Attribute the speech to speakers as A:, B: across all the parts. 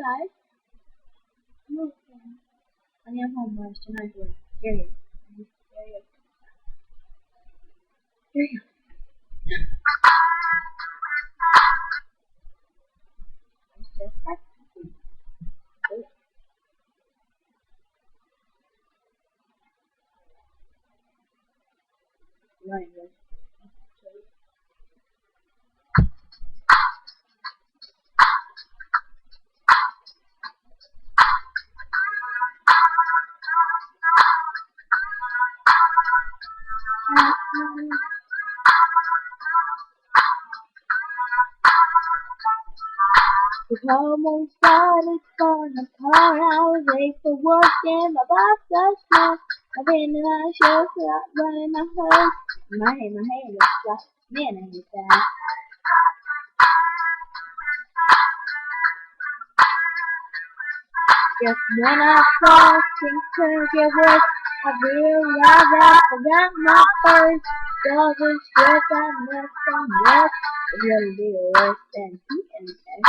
A: guys. Honey, I'm home. Guys. Tonight, here you. Here you. Just practicing. Right, right. The hormones started falling apart. I was late for work and my boss was smart. I've been in my shirt, running my hose. My hand was flat. Man, I hate that. Just when I thought things couldn't get worse, I realized I forgot my purse. Double stress, I messed so much. It really be worse than anything.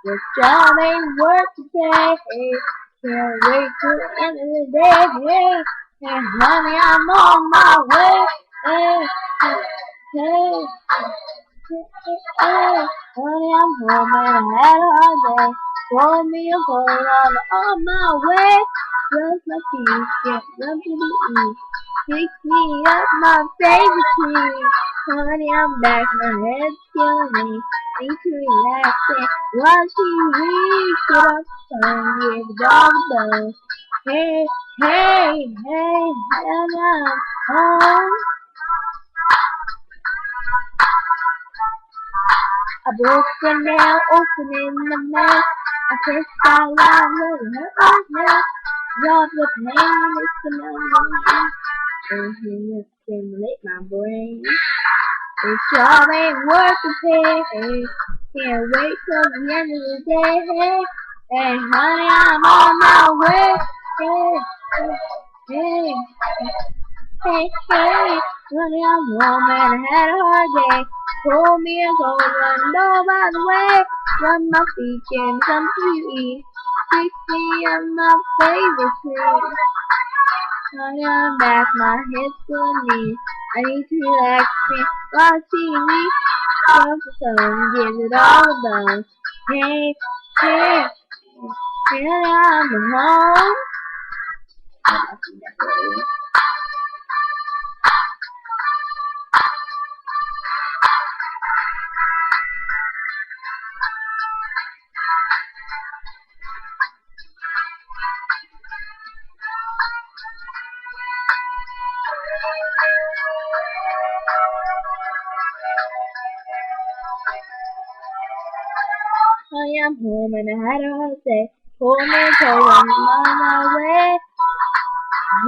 A: This job ain't worth the pay. Can't wait till the end of the day. Hey, hey, honey, I'm on my way. Hey, hey, hey, hey, honey, I'm home and I had a hard day. Pour me a bowl on my way. Brush my teeth, get up to the east. Pick me up my favorite tree. Honey, I'm back, my head's killing me. Need to relax and watch TV. Get up, son, give the dog a bone. Hey, hey, hey, and I'm home. I broke the nail, opening the mouth. I pressed out loud, letting hurt my neck. Love the pain, it's the memory. And he stimulate my brain. This job ain't worth the pay. Can't wait till the end of the day. Hey, hey, honey, I'm on my way. Hey, hey, hey, hey, honey, I'm home and I had a hard day. Pour me a cold one, no, by the way. Rub my feet, give me something to eat. Pick me up my favorite tree. Honey, I'm back, my head's full of knees. I need to relax and watch TV. Jump the sun, give it all a buzz. Hey, hey, here I'm home. I am home and I had a hard day. Pull me a cold one, on my way.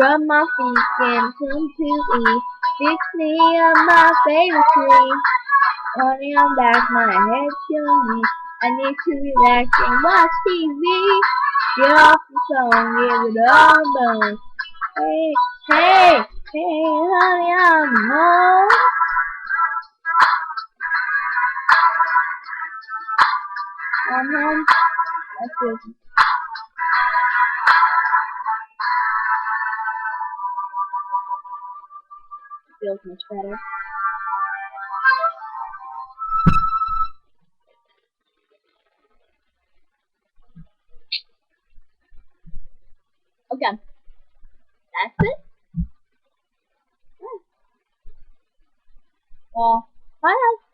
A: Rub my feet, get some to eat. Fix me up my favorite tree. Honey, I'm back, my head's killing me. I need to relax and watch TV. Get off the phone, give it all a buzz. Hey, hey, hey, honey, I'm home. I'm home. That's it. Feels much better. Okay. That's it. Well, bye.